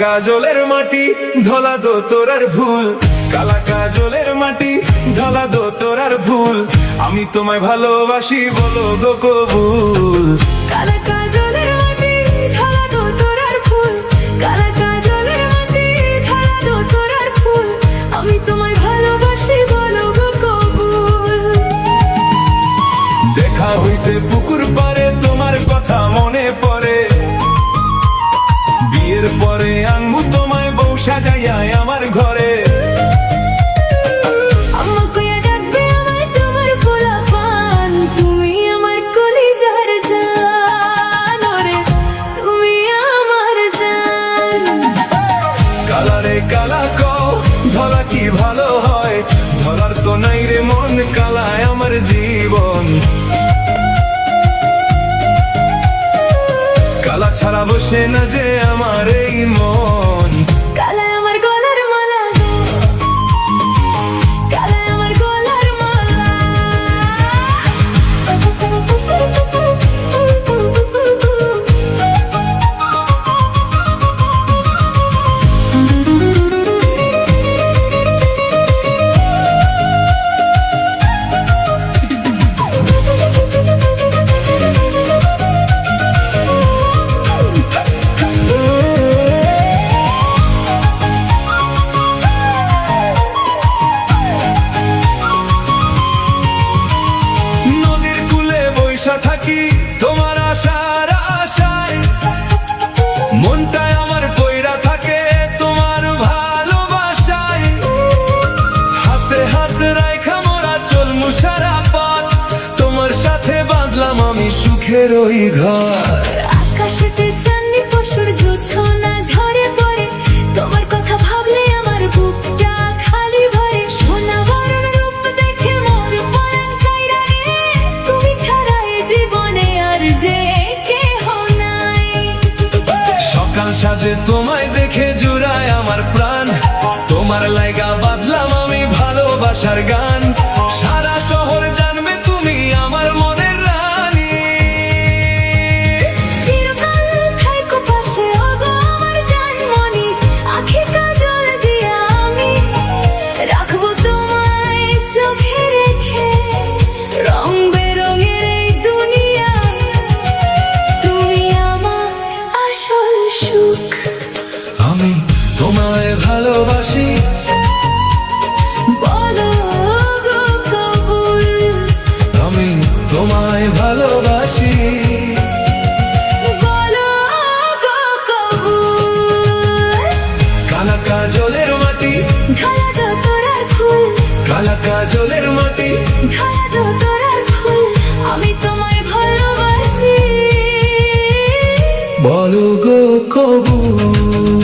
কাজলের মাটি ধলা দো তোরার ভুল, কালা কাজলের মাটি ধলা দো তোরার ভুল, আমি তোমায় ভালোবাসি বলো গো কবুল। কালা কাজলের মাটি ধলা দো তোরার ভুল, কালা কাজলের মাটি ধলা দো তোরার ভুল, আমি তোমায় ভালোবাসি বলো গো কবুল। দেখা হইছে পুকুর পারে তোমার কথা মনে পড়ে, বিয়ের পরে আনমু তোমায় বউ সাজাইয়া আমার ঘরে। আম্মা কইয়া ডাকবে আমায় তোমার পোলাপান, তুমি আমার কলিজার জান, ওরে তুমি আমার জান। কালা রে কালা কও ধলা কি ভালো হয়, ধলার তো নাই রে মন, কালায় আমার জীবন। কালা ছাড়া বসে না যে আমার এই মন। কালায় আমার গলার মালা গো, কালায় আমার গলার মালা। নদীর কূলে বৈশা থাকি তোমার আশার আশায়, মনটায় আমার কইরা থাকে তোমার ভালোবাসায়। হাতে হাত রাইখা মোরা চলমু সারা পথ, তোমার সাথে বাঁধলাম আমি সুখের ওই ঘর। আকাশেতে চাঁদনি পশুর জোছনা ঝরে পড়ে, তোমার কথা ভাবলে আমার বুকটা খালি ভরে। সোনা বরণ রূপ দেখে মোর পরাণ কাইরা রে, তুমি ছাড়া এ জীবনে আর যে কেহ নাই। সকাল সাজে তোমায় দেখে জুড়ায় আমার প্রাণ, তোমার লাইগা বাঁধলাম আমি ভালোবাসার গান। সারা শহর জানবে তুমি আমার মনের রানী। চিরকাল থাইকো পাশে ওগো আমার জানমনি, আঁখি কাজল দিয়া আমি রাখবো তোমায় চোখে রেখে। রং বেরঙের এই দুনিয়ায় তুমি আমার আসল সুখ। আমি তোমায় ভালোবাসি বলো গো কবুল, আমি তোমায় ভালোবাসি। বলো গো কবুল। কালা কাজলের মাটি ধলা দো তোরার ফুল, কালা কাজলের মাটি ধলা দো তোরার ফুল, আমি তোমায় ভালোবাসি। বলো গো কবুল।